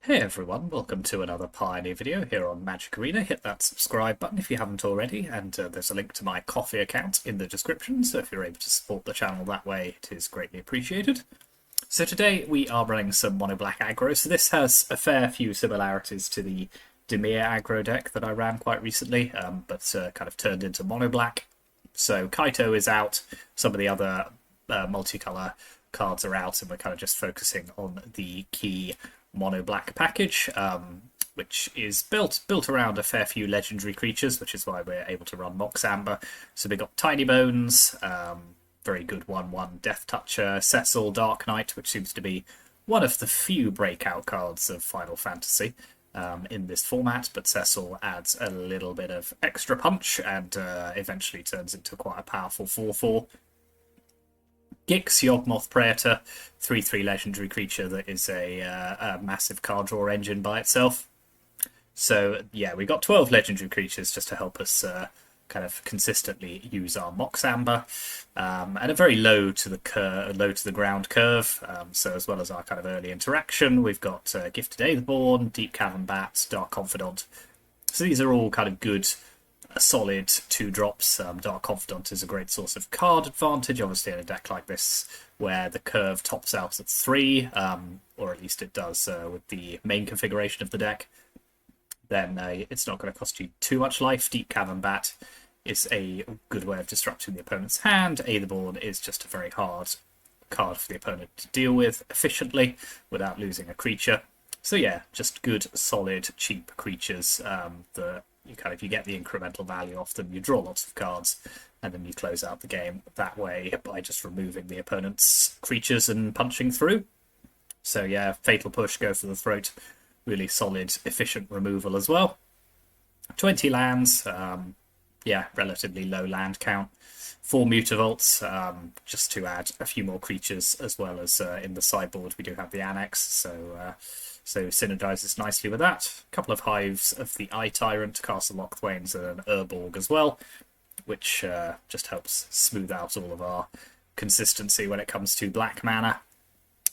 Hey everyone, welcome to another Pioneer video here on Magic Arena. Hit that subscribe button if you haven't already, and there's a link to my Ko-fi account in the description, so if you're able to support the channel that way, it is greatly appreciated. So today we are running some mono black aggro, so this has a fair few similarities to the Dimir Aggro deck that I ran quite recently, but kind of turned into mono black. So Kaito is out, some of the other multicolour cards are out, and we're kind of just focusing on the key mono black package, which is built around a fair few legendary creatures, which is why we're able to run Mox Amber. So we got Tiny Bones, very good 1/1 Death Toucher, Cecil, Dark Knight, which seems to be one of the few breakout cards of Final Fantasy in this format, but Cecil adds a little bit of extra punch and eventually turns into quite a powerful 4/4. Gix, Yawgmoth Praetor, 3/3 legendary creature that is a massive card draw engine by itself. So yeah, we got 12 legendary creatures just to help us kind of consistently use our Mox Amber, and a very low to the ground curve. So as well as our kind of early interaction, we've got Gifted Aetherborn, Deep Cavern Bat, Dark Confidant. So these are all kind of good, solid 2-drops. Dark Confidant is a great source of card advantage, obviously in a deck like this where the curve tops out at 3, or at least it does with the main configuration of the deck. Then it's not going to cost you too much life. Deep Cavern Bat is a good way of disrupting the opponent's hand. Aetherborn is just a very hard card for the opponent to deal with efficiently without losing a creature. So yeah, just good, solid, cheap creatures that you get the incremental value off them, you draw lots of cards, and then you close out the game that way by just removing the opponent's creatures and punching through. So yeah, Fatal Push, go for the throat, really solid, efficient removal as well. 20 lands, yeah, relatively low land count. 4 Mutavaults, just to add a few more creatures, as well as in the sideboard we do have the Annex, so synergizes nicely with that. A couple of Hives of the Eye Tyrant, Castle Lochthwains, and an Urborg as well, which just helps smooth out all of our consistency when it comes to black mana.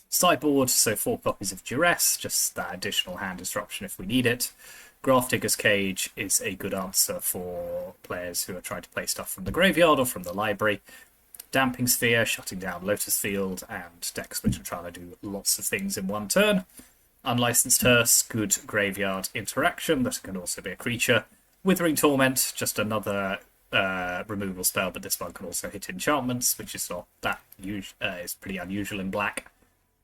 Sideboard, so 4 copies of Duress, just that additional hand disruption if we need it. Grafdigger's Cage is a good answer for players who are trying to play stuff from the graveyard or from the library. Damping Sphere, shutting down Lotus Field, and decks which are trying to do lots of things in one turn. Unlicensed Hearse, good graveyard interaction, that can also be a creature. Withering Torment, just another removal spell, but this one can also hit enchantments, which is not that is pretty unusual in black.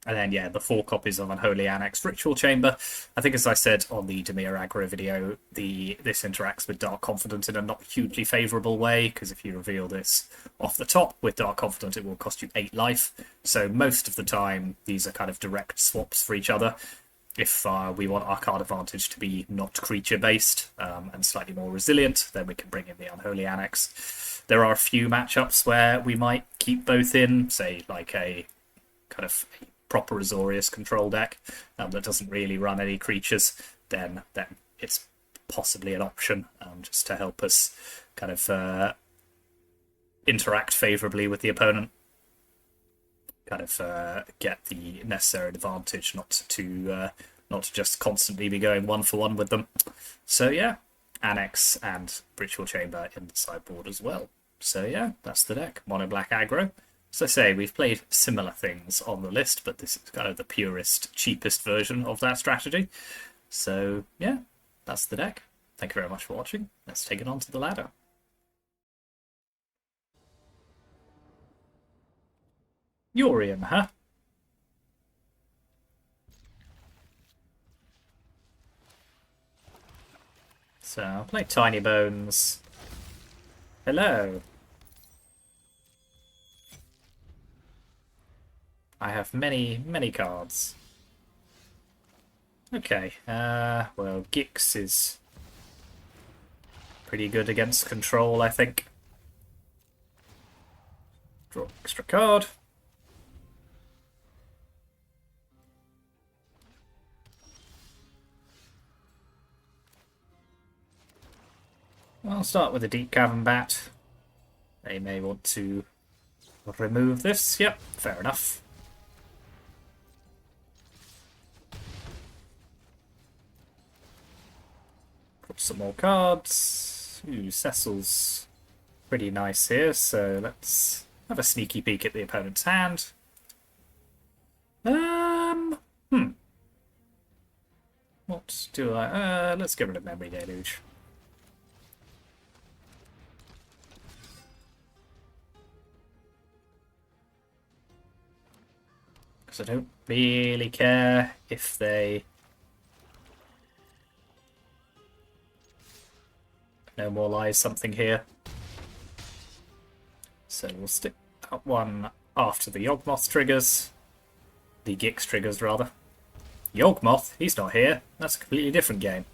And then, yeah, the 4 copies of Unholy Annex Ritual Chamber. I think, as I said on the Dimir Aggro video, this interacts with Dark Confidant in a not hugely favourable way, because if you reveal this off the top with Dark Confidant, it will cost you 8 life. So most of the time, these are kind of direct swaps for each other. If we want our card advantage to be not creature-based and slightly more resilient, then we can bring in the Unholy Annex. There are a few matchups where we might keep both in, say, like a kind of proper Azorius control deck that doesn't really run any creatures, then it's possibly an option just to help us kind of interact favourably with the opponent, kind of get the necessary advantage, not to just constantly be going 1-for-1 with them. So yeah, Annex and Ritual Chamber in the sideboard as well. So yeah, that's the deck, mono black aggro. As I say, we've played similar things on the list, but this is kind of the purest, cheapest version of that strategy. So yeah, that's the deck. Thank you very much for watching. Let's take it on to the ladder. Yorion, huh? So I'll play Tiny Bones. Hello. I have many, many cards. Okay, well, Gix is pretty good against control, I think. Draw extra card. I'll start with a Deep Cavern Bat. They may want to remove this. Yep, fair enough. Put some more cards. Ooh, Cecil's pretty nice here, so let's have a sneaky peek at the opponent's hand. What do I... let's get rid of Memory Deluge. Because I don't really care if they... No more lies something here. So we'll stick that one after the Yawgmoth triggers. The Gix triggers, rather. Yawgmoth? He's not here. That's a completely different game.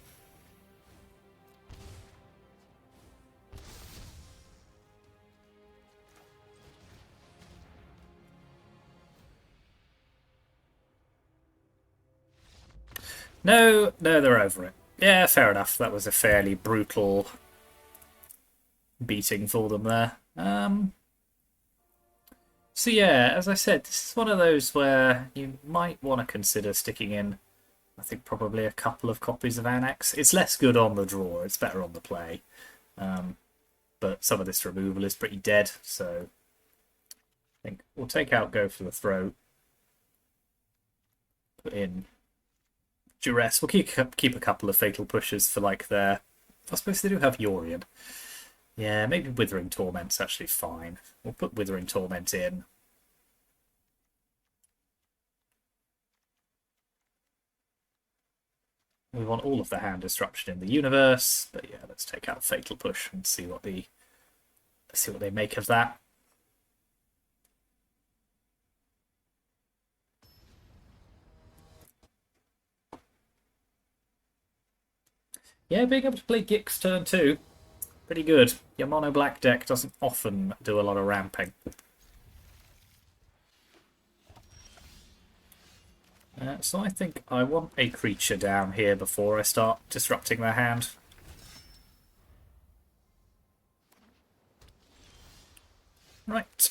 No, they're over it. Yeah, fair enough. That was a fairly brutal beating for them there. So yeah, as I said, this is one of those where you might want to consider sticking in, I think, probably a couple of copies of Annex. It's less good on the draw, it's better on the play. But some of this removal is pretty dead, so I think we'll take out Go for the Throat. Put in Duress. We'll keep a couple of Fatal Pushes for like their... I suppose they do have Yorion. Yeah, maybe Withering Torment's actually fine. We'll put Withering Torment in. We want all of the hand disruption in the universe, but yeah, let's take out Fatal Push and see what they make of that. Yeah, being able to play Gix turn 2. Pretty good. Your mono black deck doesn't often do a lot of ramping. So I think I want a creature down here before I start disrupting their hand. Right.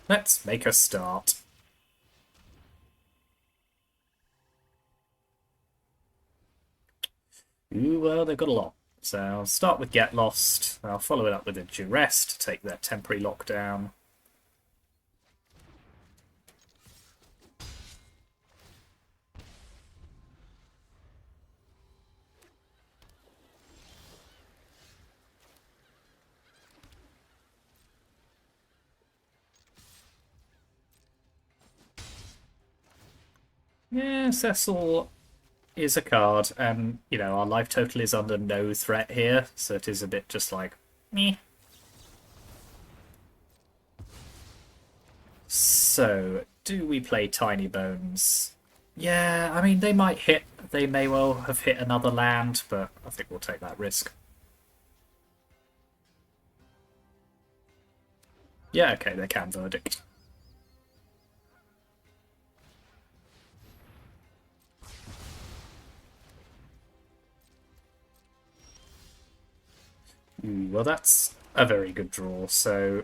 Let's make a start. Ooh, well, they've got a lot. So I'll start with Get Lost. I'll follow it up with a Duress to take their temporary lockdown. Yeah, Cecil is a card, and, you know, our life total is under no threat here, so it is a bit just like, meh. So, do we play Tiny Bones? Yeah, I mean, they might hit, they may well have hit another land, but I think we'll take that risk. Yeah, okay, they can Verdict. Ooh, well, that's a very good draw. So,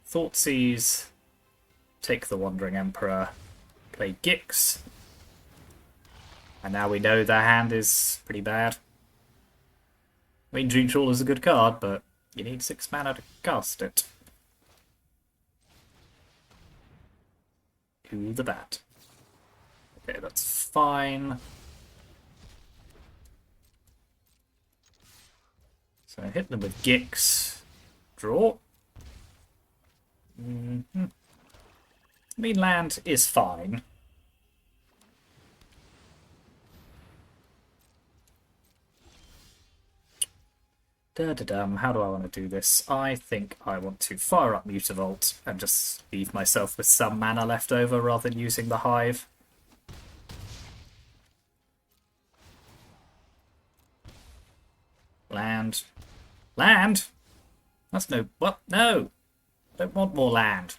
Thoughtseize, take the Wandering Emperor, play Gix. And now we know their hand is pretty bad. I mean, Dream Trawler is a good card, but you need 6 mana to cast it. To the bat. Okay, that's fine. So I hit them with Gix. Draw. I mean, land is fine. Da-da-dum, how do I want to do this? I think I want to fire up Mutavault and just leave myself with some mana left over rather than using the Hive. Land. Land? That's no... What? No! Don't want more land.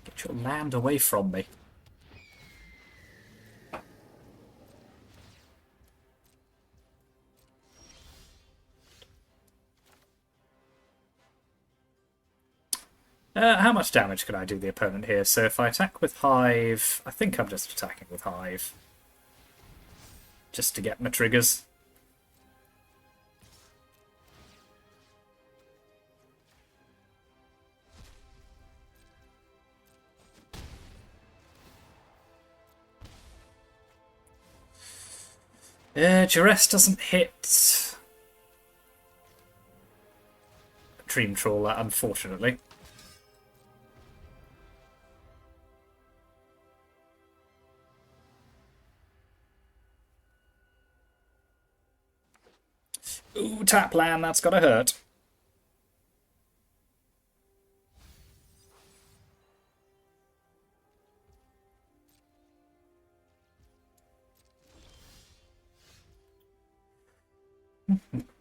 Get your land away from me. How much damage can I do the opponent here? So if I attack with Hive... I think I'm just attacking with Hive. just to get my triggers. Duress doesn't hit Dream Trawler, unfortunately. Ooh, tap land, that's gotta hurt.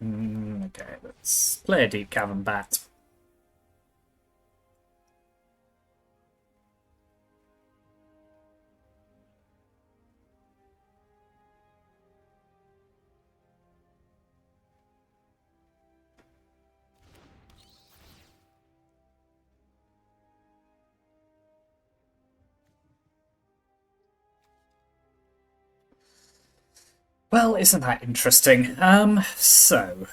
Okay, let's play a Deep Cavern Bat. Well, isn't that interesting? So,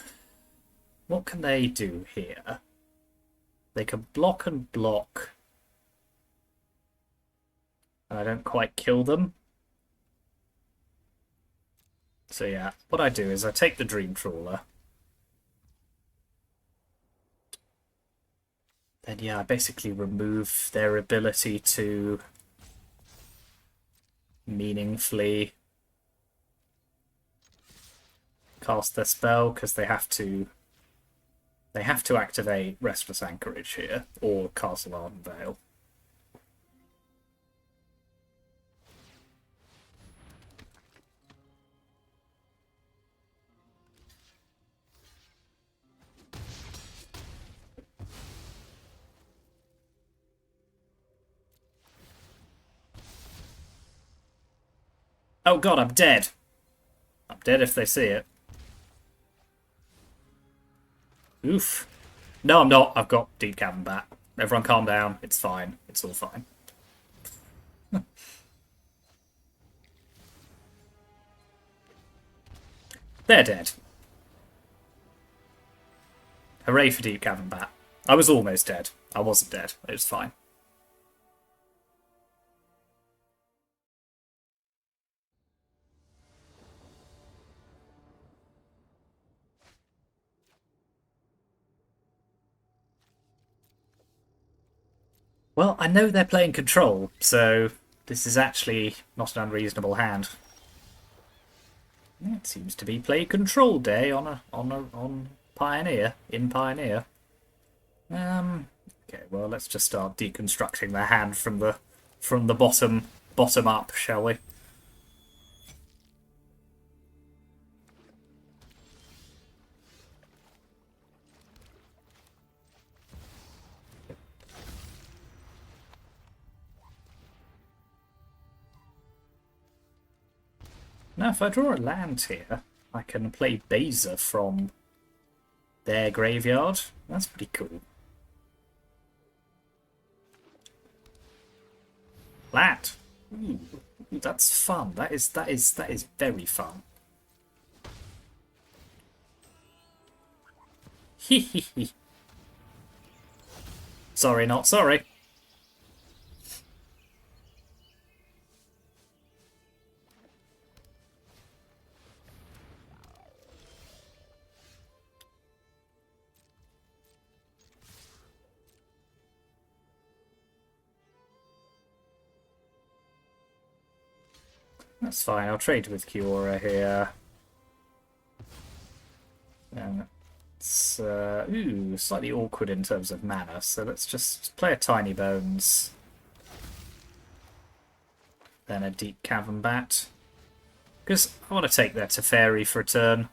what can they do here? They can block and block. And I don't quite kill them. So yeah, what I do is I take the Dream Trawler. Then yeah, I basically remove their ability to meaningfully cast their spell, because they have to activate Restless Anchorage here, or Castle Ardenvale. Oh god, I'm dead. I'm dead if they see it. Oof. No, I'm not. I've got Deep Cavern Bat. Everyone calm down. It's fine. It's all fine. They're dead. Hooray for Deep Cavern Bat. I was almost dead. I wasn't dead. It was fine. Well, I know they're playing Control, so this is actually not an unreasonable hand. It seems to be play Control day on Pioneer, in Pioneer. Okay, well, let's just start deconstructing the hand from the bottom up, shall we? Now, if I draw a land here, I can play Beza from their graveyard. That's pretty cool. Land. Ooh, that's fun. That is very fun. Hee. Sorry, not sorry. That's fine, I'll trade with Kiora here. And it's slightly awkward in terms of mana, so let's just play a Tiny Bones. Then a Deep Cavern Bat. Because I want to take their Teferi for a turn.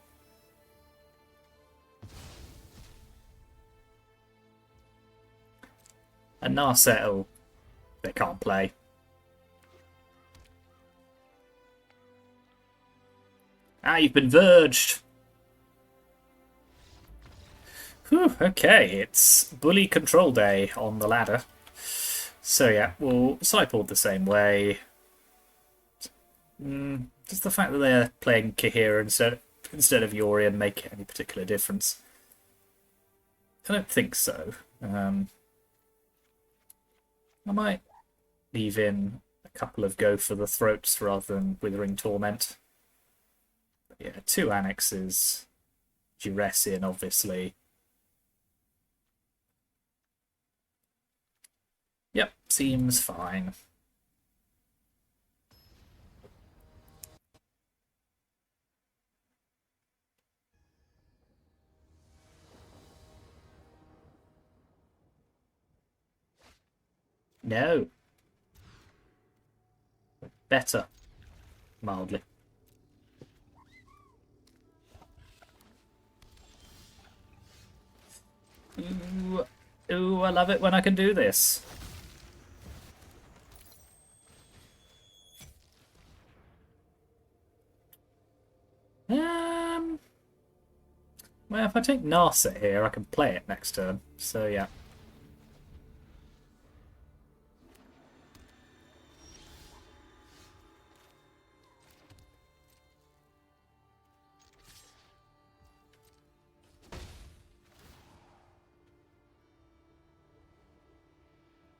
And Narsettle, they can't play. Ah, you've been verged. Whew, okay, it's Bully Control Day on the ladder. So yeah, we'll sideboard the same way. Does the fact that they're playing Kahira instead of Yorion make any particular difference? I don't think so. I might leave in a couple of Go for the Throats rather than Withering Torment. But yeah, 2 annexes, Duress in, obviously. Yep, seems fine. No. Better. Mildly. Ooh, ooh, I love it when I can do this. Well, if I take Narset here, I can play it next turn. So, yeah.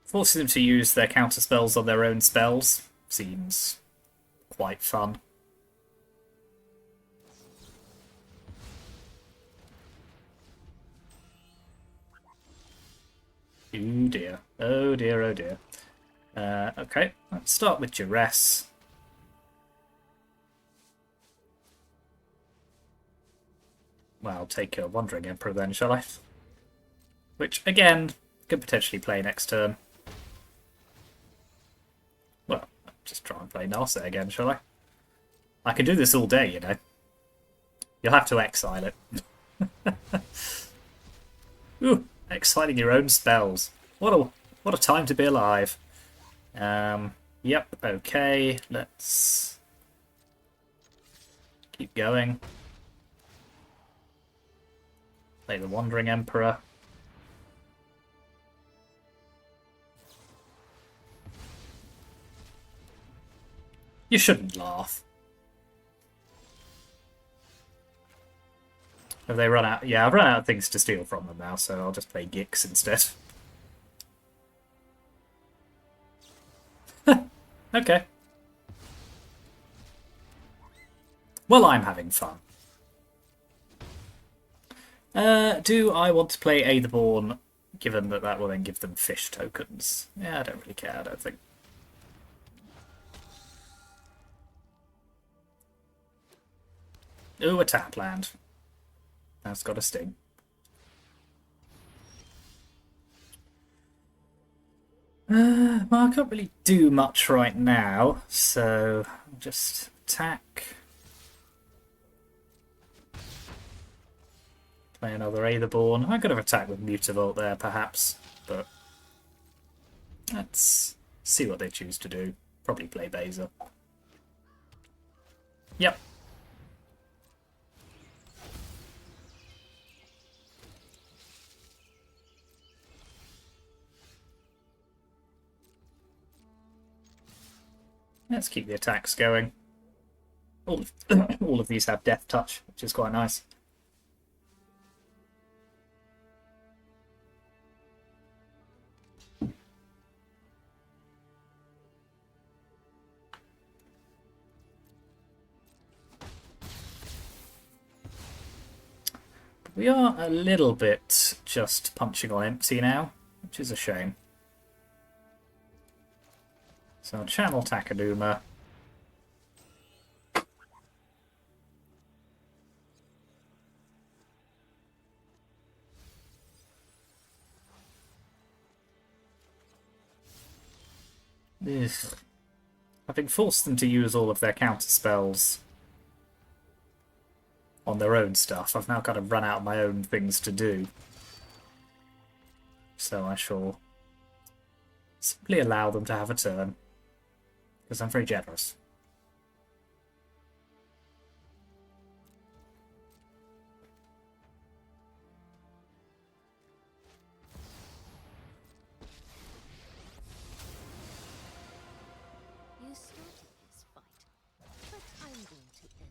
Forcing them to use their counter spells on their own spells seems quite fun. Oh dear. Oh dear, oh dear. Okay, let's start with Duress. Well, I'll take a Wandering Emperor then, shall I? Which, again, could potentially play next turn. Well, just try and play Narset again, shall I? I can do this all day, you know. You'll have to exile it. Ooh, exiling your own spells. What a time to be alive. Yep, okay, let's keep going. Play the Wandering Emperor. You shouldn't laugh. Have they run out? Yeah, I've run out of things to steal from them now, so I'll just play Gix instead. Okay. Well, I'm having fun. Do I want to play Aetherborn, given that that will then give them fish tokens? Yeah, I don't really care, I don't think. Ooh, a tap land. That's got a sting. Well, I can't really do much right now, so I'll just attack. Play another Aetherborn. I could have attacked with Mutavault there, perhaps, but let's see what they choose to do. Probably play Baser. Yep. Let's keep the attacks going. All of these have Death Touch, which is quite nice. We are a little bit just punching on empty now, which is a shame. So I'll channel Takaduma. Ugh. Having forced them to use all of their counter spells on their own stuff, I've now kind of run out of my own things to do. So I shall simply allow them to have a turn, because I'm very generous.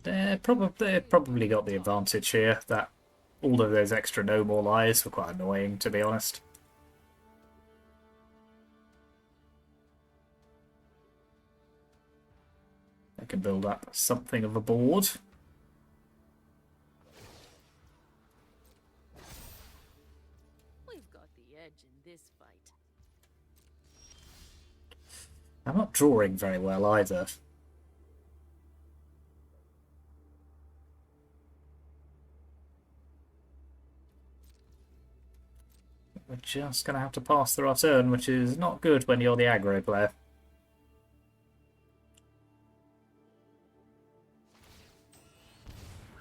They've probably got the advantage here, that all of those extra no more lives were quite annoying, to be honest. They can build up something of a board. We've got the edge in this fight. I'm not drawing very well either. We're just going to have to pass through our turn, which is not good when you're the aggro player.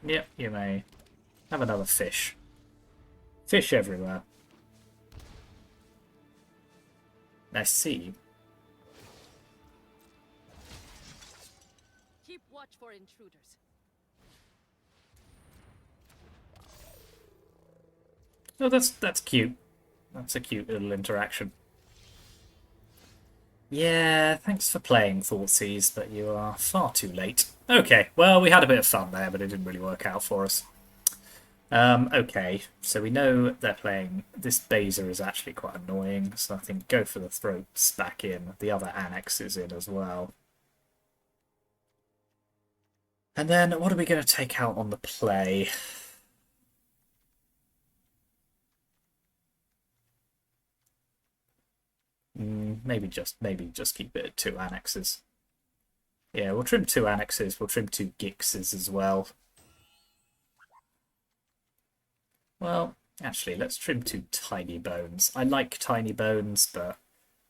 Yep, you may have another fish. Fish everywhere. I see. Keep watch for intruders. Oh, that's cute. That's a cute little interaction. Yeah, thanks for playing, Thoughtseize, but you are far too late. Okay, well, we had a bit of fun there, but it didn't really work out for us. Okay, so we know they're playing... This Baser is actually quite annoying, so I think go for the throats back in. The other annex is in as well. And then what are we going to take out on the play? Maybe just keep it at 2 annexes. Yeah, we'll trim 2 annexes. We'll trim 2 Gixes as well. Well, actually, let's trim 2 Tiny Bones. I like Tiny Bones, but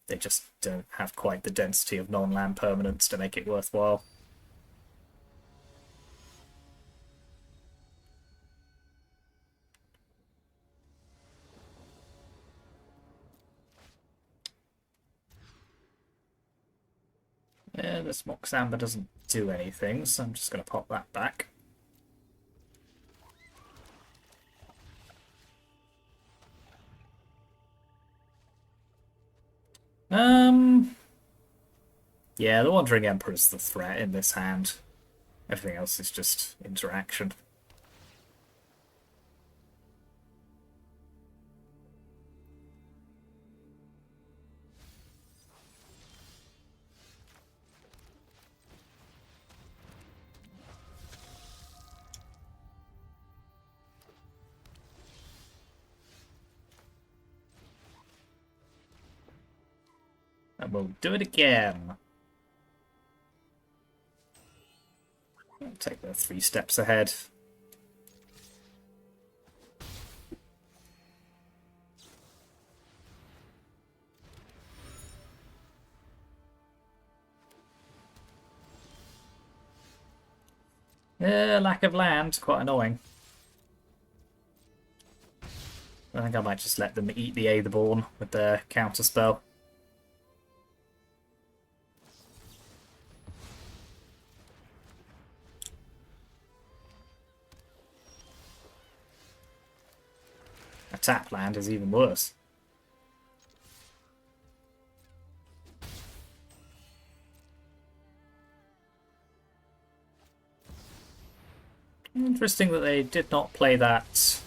they just don't have quite the density of non-land permanents to make it worthwhile. Yeah, this Mox Amber doesn't do anything, so I'm just going to pop that back. Yeah, the Wandering Emperor's the threat in this hand. Everything else is just interaction. And we'll do it again. I'll take the 3 steps ahead. Lack of land, quite annoying. I think I might just let them eat the Aetherborn with their counterspell. A tap land is even worse. Interesting that they did not play that.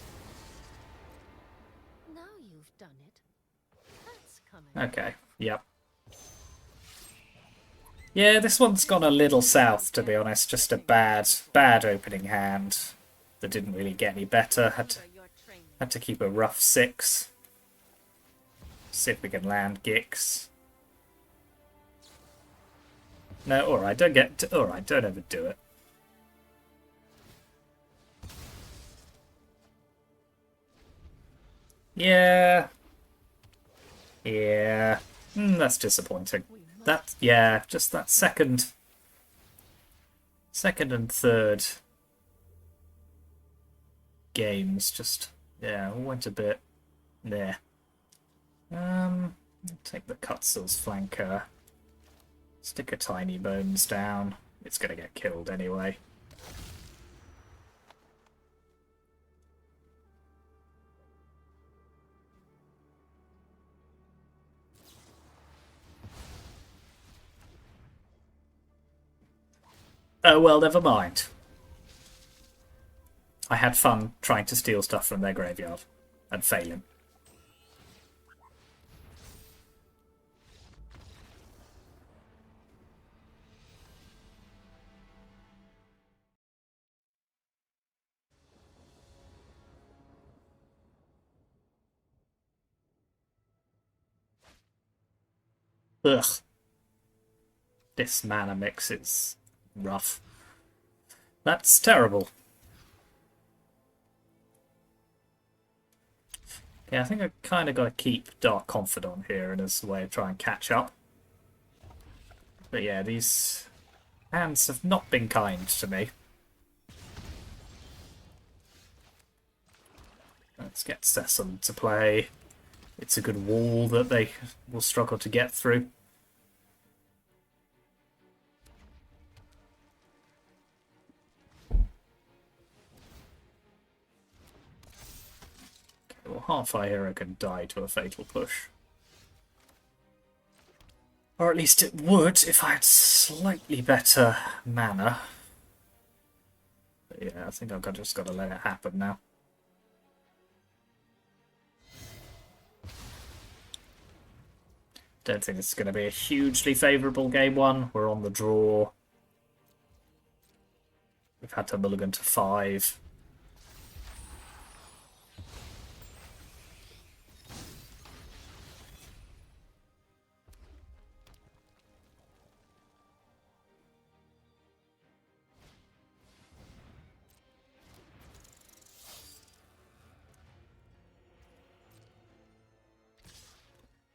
Now you've done it. That's coming. Okay, yep. Yeah, this one's gone a little south, to be honest. Just a bad opening hand that didn't really get any better. Had to keep a rough 6. See if we can land Gix. No, alright, alright, don't overdo it. Yeah. Yeah. That's disappointing. Yeah, just that second and third games just, yeah, went a bit there. Take the Cutsil's flanker. Stick a Tiny Bones down. It's gonna get killed anyway. Oh, well, never mind. I had fun trying to steal stuff from their graveyard and failing. Ugh. This mana mix is rough. That's terrible. Yeah, I think I kind of got to keep Dark Confidant here in as a way of trying to catch up. But yeah, these hands have not been kind to me. Let's get Cecil to play. It's a good wall that they will struggle to get through. Okay, well, half-eye hero can die to a fatal push. Or at least it would if I had slightly better mana. But yeah, I think I've just got to let it happen now. Don't think it's going to be a hugely favourable game one. We're on the draw. We've had to mulligan to 5.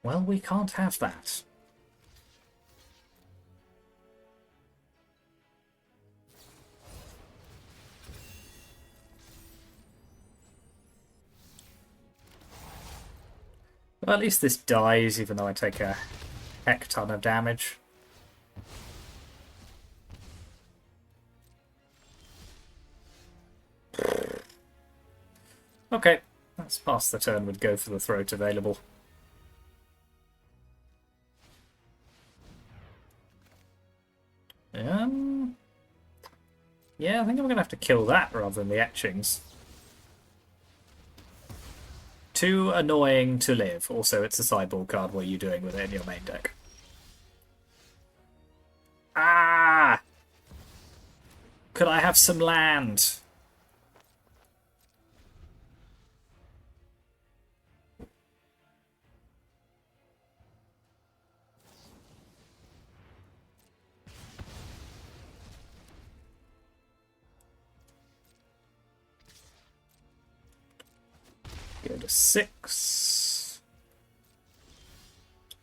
Well, we can't have that. Well, at least this dies, even though I take a heck ton of damage. Okay, let's pass the turn with Go for the Throat available. Yeah, I think I'm going to have to kill that rather than the etchings. Too annoying to live. Also, it's a sideboard card. What are you doing with it in your main deck? Ah! Could I have some land? Go to 6.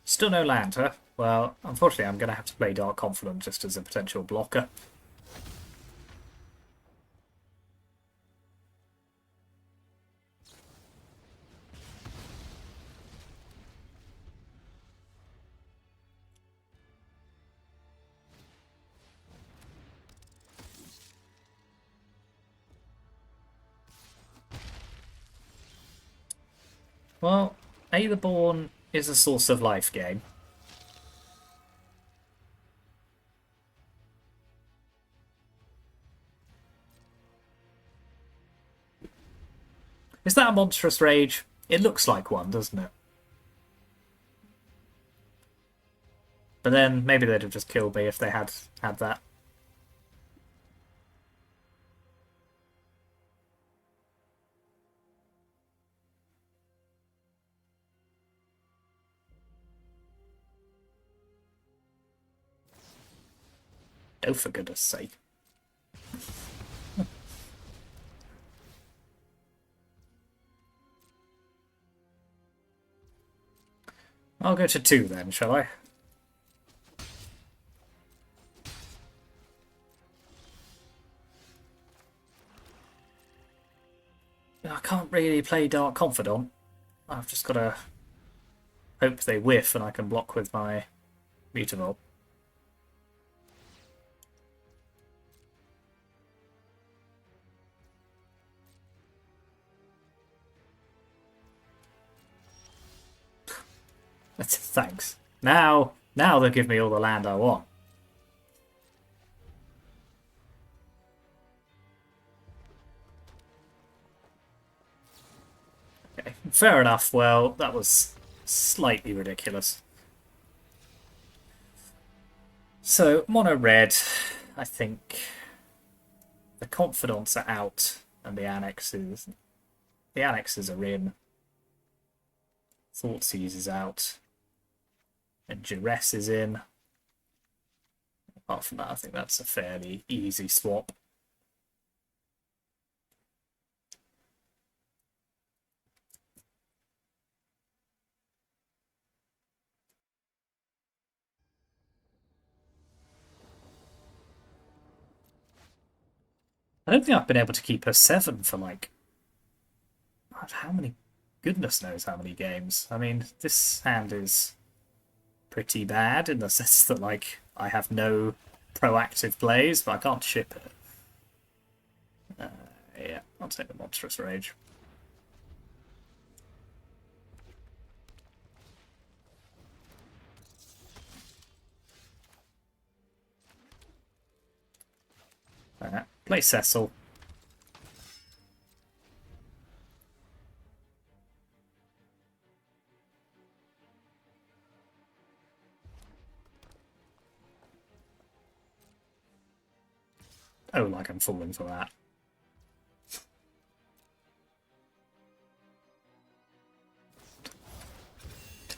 Still no land, huh? Well, unfortunately, I'm going to have to play Dark Confidant just as a potential blocker. Well, Aetherborn is a source of life game. Is that a monstrous rage? It looks like one, doesn't it? But then maybe they'd have just killed me if they had had that. Oh, for goodness sake. I'll go to 2 then, shall I? I can't really play Dark Confidant. I've just got to hope they whiff and I can block with my Mutavault. Thanks. Now they'll give me all the land I want. Okay, fair enough. Well, that was slightly ridiculous. So, mono red, I think the confidants are out and the annexes are in. Thoughtseize is out. And Duress is in. Apart from that, I think that's a fairly easy swap. I don't think I've been able to keep her 7 for like how many, goodness knows how many games. I mean, this hand is pretty bad in the sense that like I have no proactive plays, but I can't ship it. Yeah, I'll take the Monstrous Rage. Play Cecil. Oh, like I'm falling for that.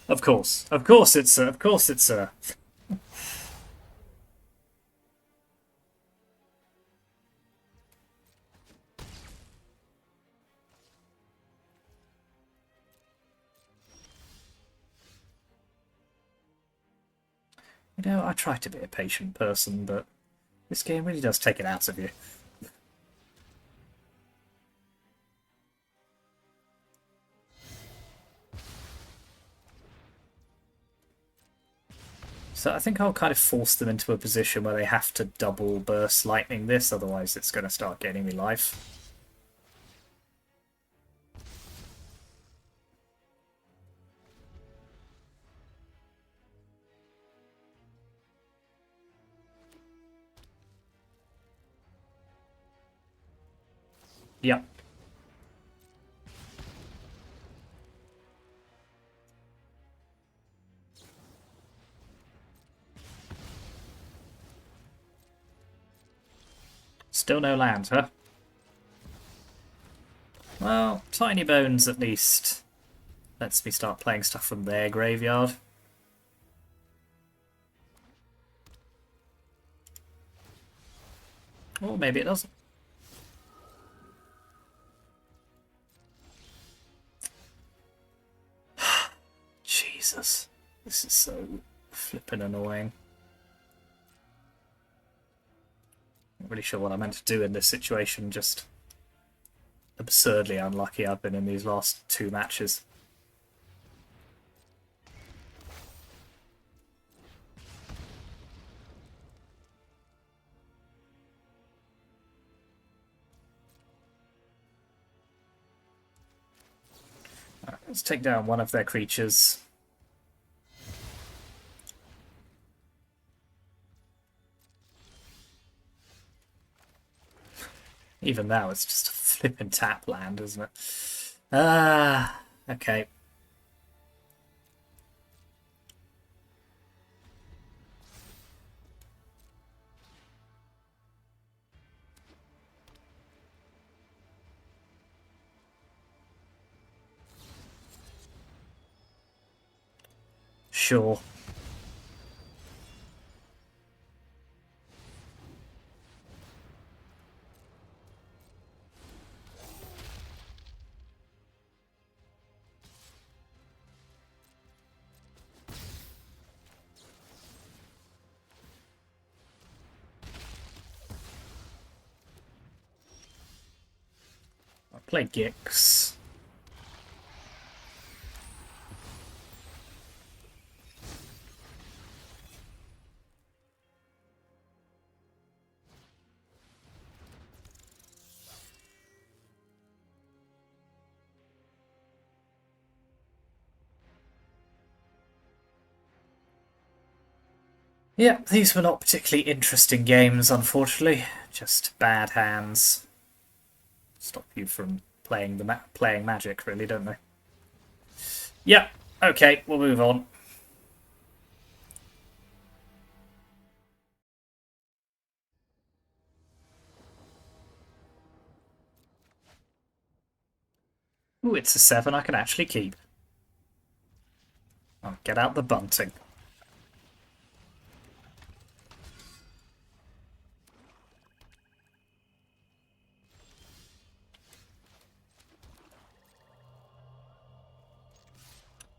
Of course it's a. You know, I try to be a patient person, but this game really does take it out of you. So I think I'll kind of force them into a position where they have to double burst lightning this, otherwise it's going to start getting me life. Yep. Still no land, huh? Well, Tiny Bones at least lets me start playing stuff from their graveyard. Or maybe it doesn't. Jesus. This is so flippin' annoying. Not really sure what I meant to do in this situation, just absurdly unlucky I've been in these last 2 matches. Right, let's take down one of their creatures. Even now, it's just a flippin' tap land, isn't it? Ah, okay. Sure. I'll play Gix. Yeah, these were not particularly interesting games, unfortunately. Just bad hands. Stop you from playing playing Magic, really, don't they? Yep, okay, we'll move on. Ooh, it's a 7 I can actually keep. I'll get out the bunting.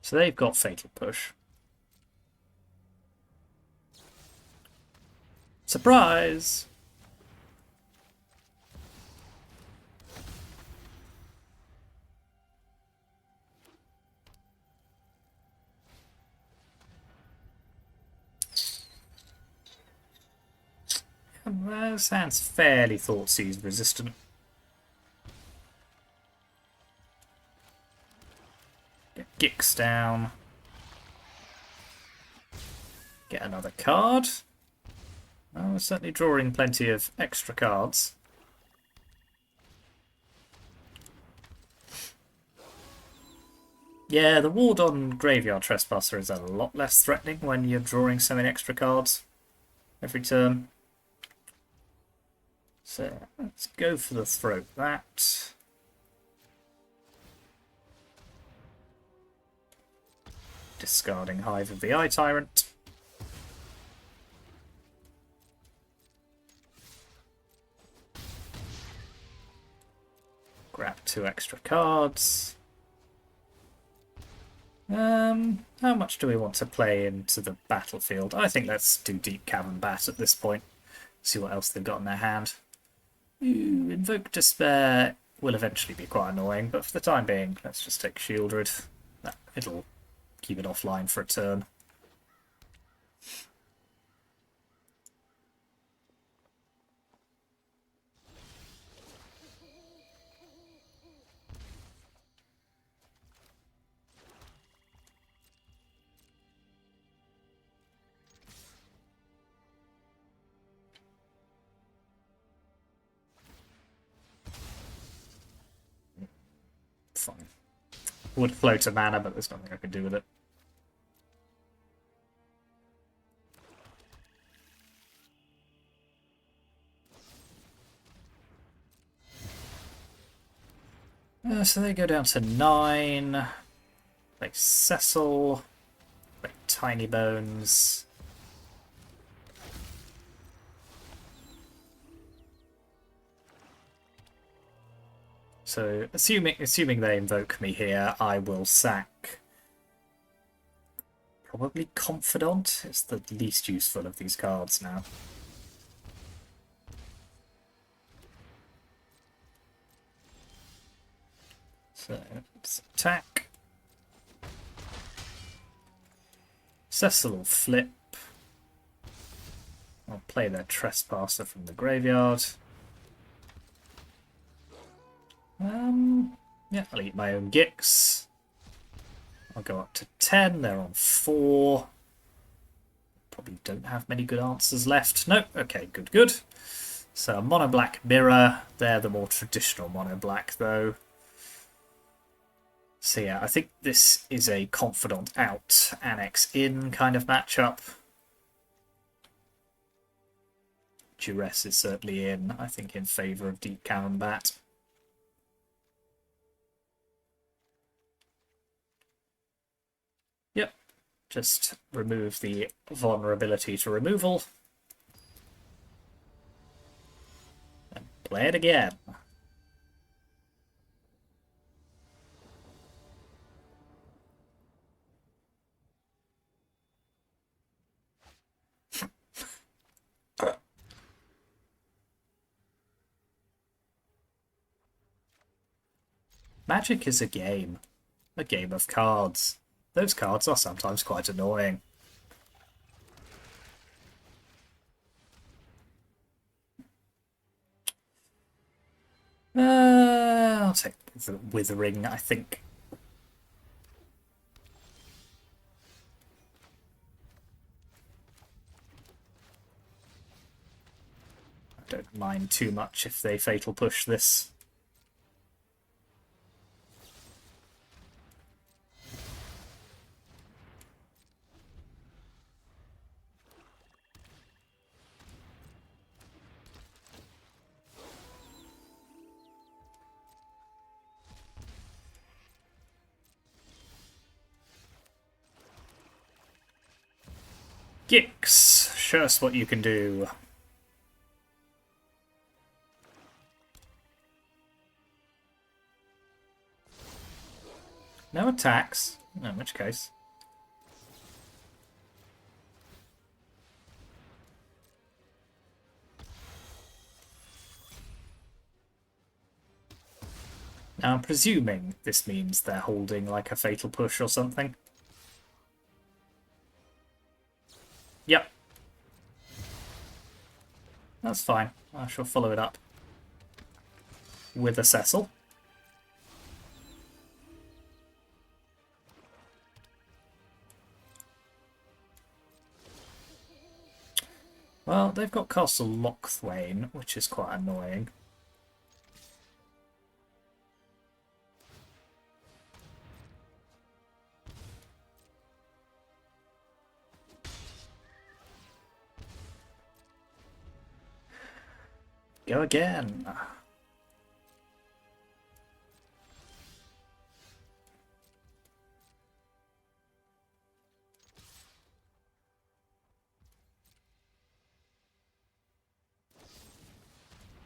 So they've got Fatal Push. Surprise! That sounds fairly Thoughtseize resistant. Get Gix down. Get another card. Oh, we're certainly drawing plenty of extra cards. Yeah, the ward on Graveyard Trespasser is a lot less threatening when you're drawing so many extra cards every turn. So let's go for the throat that. Discarding Hive of the Eye Tyrant. Grab 2 extra cards. How much do we want to play into the battlefield? I think let's do Deep Cavern Bat at this point. See what else they've got in their hand. Ooh, Invoke Despair will eventually be quite annoying, but for the time being, let's just take Shieldred. It'll keep it offline for a turn. Fine. Would float a mana, but there's nothing I can do with it. So they go down to 9. Play Cecil. Play Tiny Bones. So assuming they invoke me here, I will sack probably Confidant. It's the least useful of these cards now. So let's attack. Cecil will flip. I'll play their Trespasser from the graveyard. Yeah, I'll eat my own Gix. I'll go up to 10. They're on 4. Probably don't have many good answers left. Nope. Okay, good. So mono black mirror. They're the more traditional mono black though. So yeah, I think this is a Confidant out, Annex in kind of matchup. Duress is certainly in, I think, in favour of Deep Cavern Bat. Yep, just remove the vulnerability to removal. And play it again. Magic is a game of cards. Those cards are sometimes quite annoying. I'll take the Withering, I think. I don't mind too much if they Fatal Push this. Gix, show us what you can do. No attacks. No, in which case. Now I'm presuming this means they're holding like a fatal push or something. Yep. That's fine. I shall follow it up with a Cecil. Well, they've got Castle Lochthwain, which is quite annoying. Go again.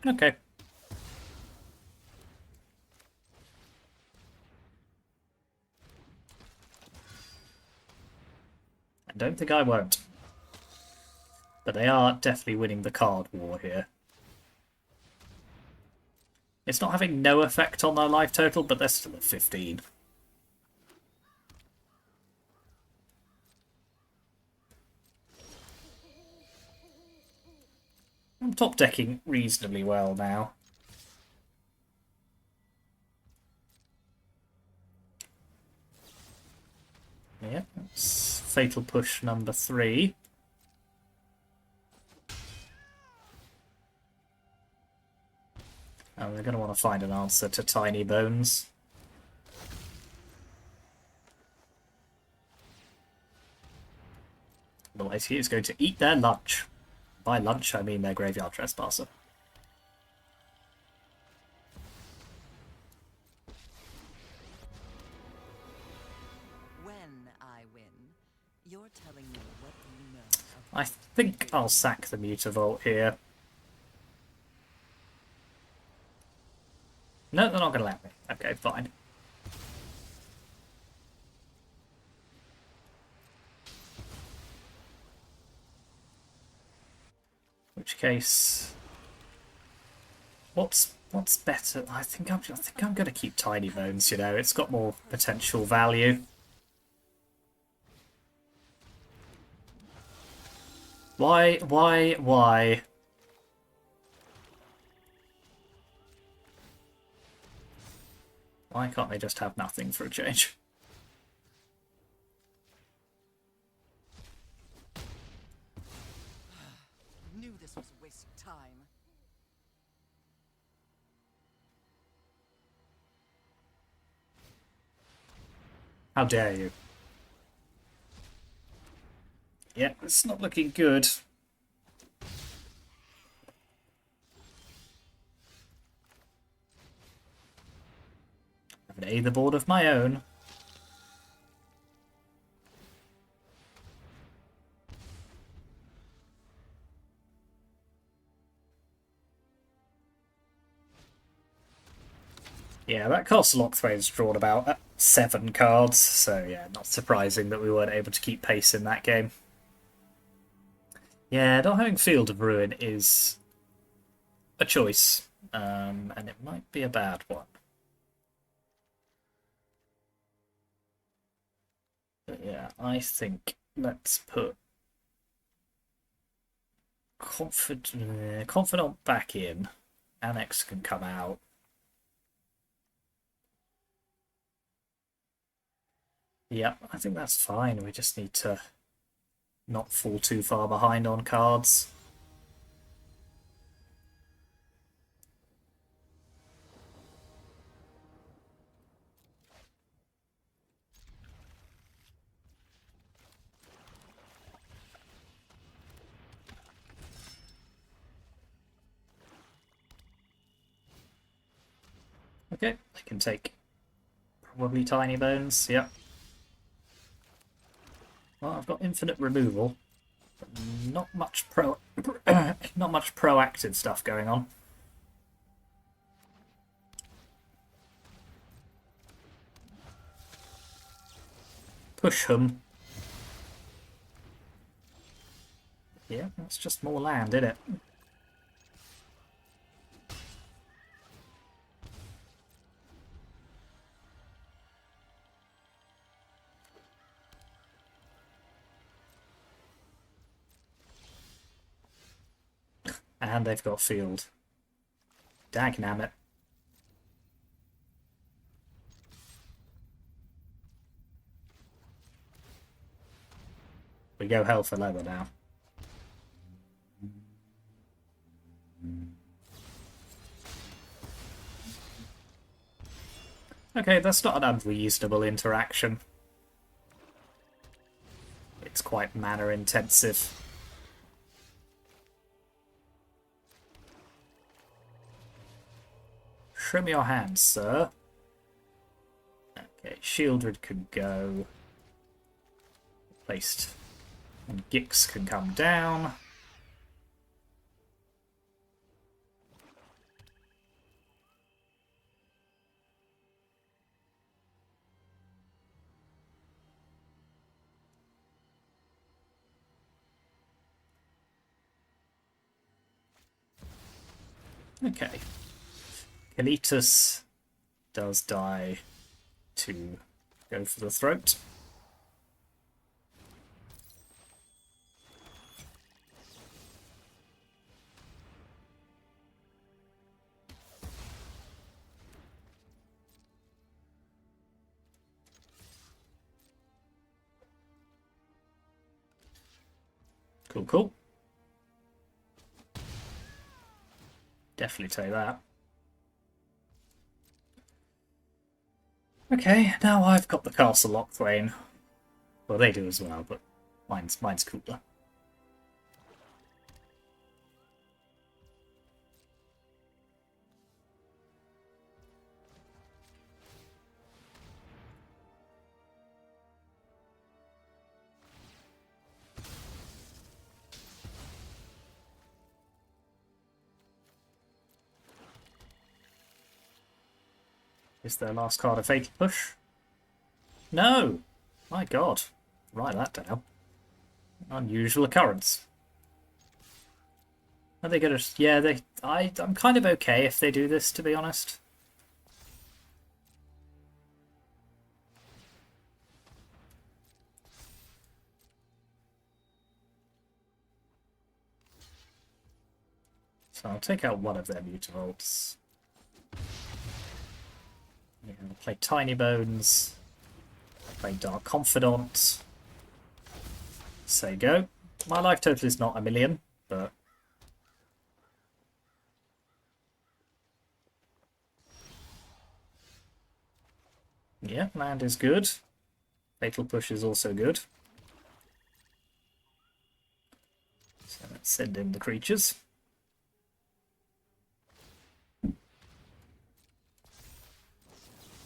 Okay. I don't think I won't. But they are definitely winning the card war here. It's not having no effect on their life total, but they're still at 15. I'm top decking reasonably well now. Yeah, that's fatal push number 3. And they're going to want to find an answer to Tiny Bones. Otherwise he is going to eat their lunch. By lunch I mean their graveyard trespasser. When I win, you're telling me what you know. I think I'll sack the Mutavault here. No, they're not going to let me. Okay, fine. In which case, what's better? I think I'm going to keep Tiny Bones. You know, it's got more potential value. Why? Why can't they just have nothing for a change? Knew this was a waste of time. How dare you? Yeah, it's not looking good. I have an Aether board of my own. Yeah, that Castle Lochthwain's drawn about 7 cards, so yeah, not surprising that we weren't able to keep pace in that game. Yeah, not having Field of Ruin is a choice, and it might be a bad one. But yeah, I think let's put Confidant back in. Annex can come out. Yep, I think that's fine. We just need to not fall too far behind on cards. Okay, I can take probably Tiny Bones, yep. Well, I've got infinite removal, Not much not much proactive stuff going on. Push him. Yeah, that's just more land, isn't it? And they've got field. Dagnammit. We go hell for leather now. Okay, that's not an unreasonable interaction. It's quite mana intensive. Trim your hands, sir. Okay, Shieldred could go. Placed. And Gix can come down. Okay. Kalitas does die to go for the throat. Cool, cool. Definitely take that. Okay, now I've got the Castle Lochthwain. Well, they do as well, but mine's cooler. Is their last card a Fatal Push? No! My god. Write that down. Unusual occurrence. Are they gonna... Yeah, I'm kind of okay if they do this, to be honest. So I'll take out one of their Mutavolts. Yeah, I'll play Tiny Bones. I'll play Dark Confidant. Say go. My life total is not 1,000,000, but... Yeah, land is good. Fatal Push is also good. So let's send in the creatures.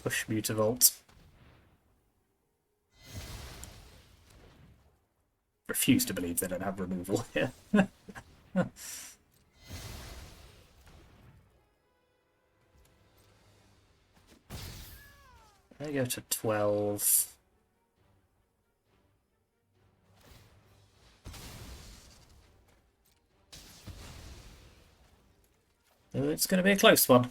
Push Mutavault. Refuse to believe they don't have removal here. They go to 12. It's going to be a close one.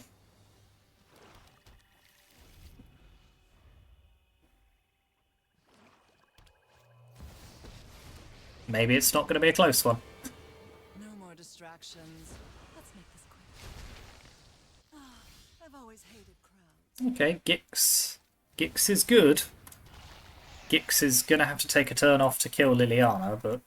Maybe it's not going to be a close one. No more distractions. Let's make this quick. I've always hated crowds. Okay, Gix. Gix is good. Gix is going to have to take a turn off to kill Liliana, but...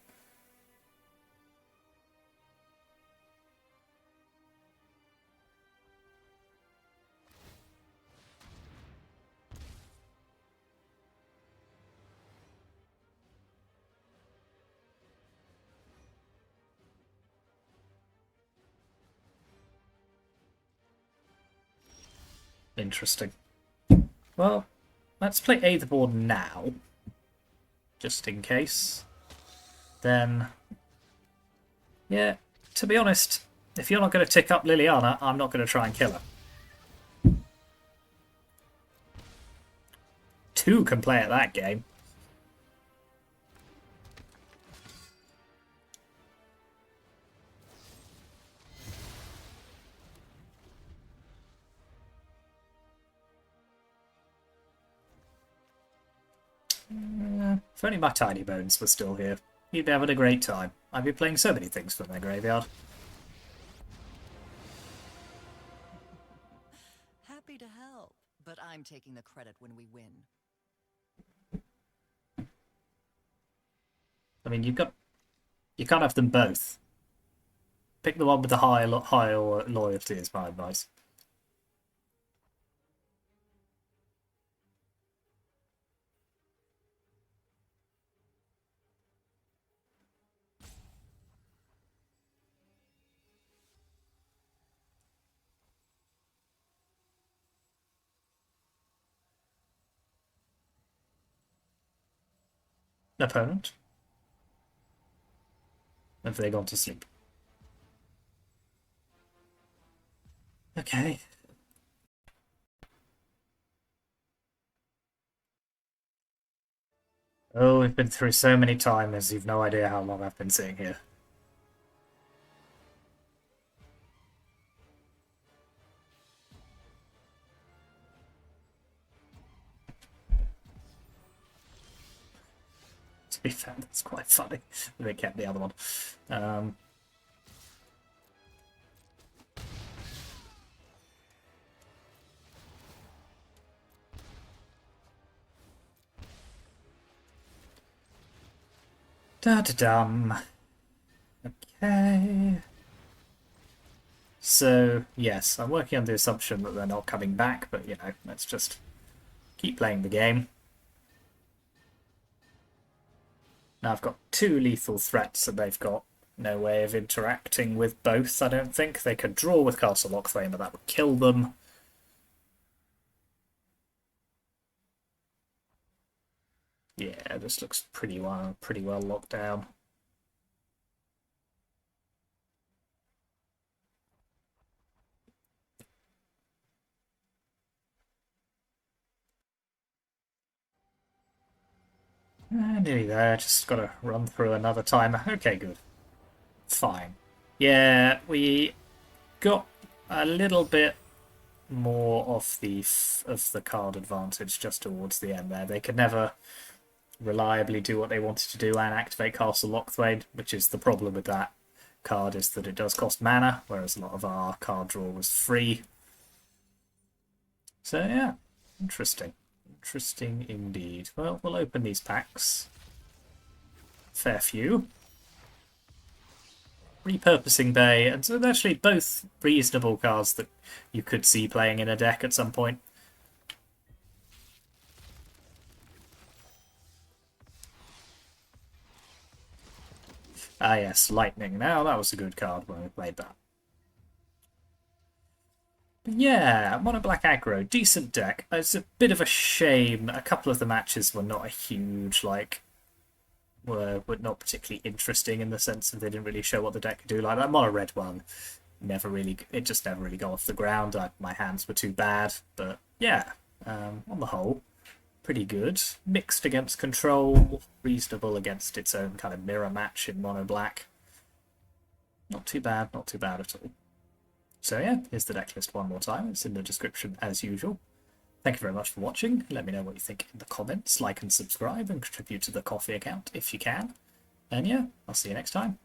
Interesting. Well, let's play Aetherborn now, just in case. Then Yeah, to be honest, if you're not going to tick up Liliana, I'm not going to try and kill her. Two can play at that game. If only my tiny bones were still here. You'd be having a great time. I'd be playing so many things from their graveyard. Happy to help, but I'm taking the credit when we win. I mean, you can't have them both. Pick the one with the higher loyalty is my advice. Opponent. Have they gone to sleep? Okay. Oh, we've been through so many times, you've no idea how long I've been sitting here. To be fair, that's quite funny. They kept the other one. Da-da-dum. Okay. So, yes, I'm working on the assumption that they're not coming back, but, you know, let's just keep playing the game. Now I've got two lethal threats, and they've got no way of interacting with both, I don't think. They could draw with Castle Lochthwain, but that would kill them. Yeah, this looks pretty well locked down. Nearly there, just gotta run through another timer. Okay, good. Fine. Yeah, we got a little bit more of the card advantage just towards the end there. They could never reliably do what they wanted to do and activate Castle Lochthwain, which is the problem with that card, is that it does cost mana, whereas a lot of our card draw was free. So yeah, interesting. Interesting indeed. Well, we'll open these packs. Fair few. Repurposing Bay, and so they're actually both reasonable cards that you could see playing in a deck at some point. Ah yes, Lightning. Now that was a good card when we played that. But yeah, Mono Black Aggro, decent deck. It's a bit of a shame. A couple of the matches were not a huge, like, were not particularly interesting in the sense that they didn't really show what the deck could do. Like that Mono Red one, it just never really got off the ground. My hands were too bad, but yeah, on the whole, pretty good. Mixed against control, reasonable against its own kind of mirror match in Mono Black. Not too bad at all. So yeah, here's the deck list one more time. It's in the description as usual. Thank you very much for watching. Let me know what you think in the comments. Like and subscribe and contribute to the coffee account if you can. And yeah, I'll see you next time.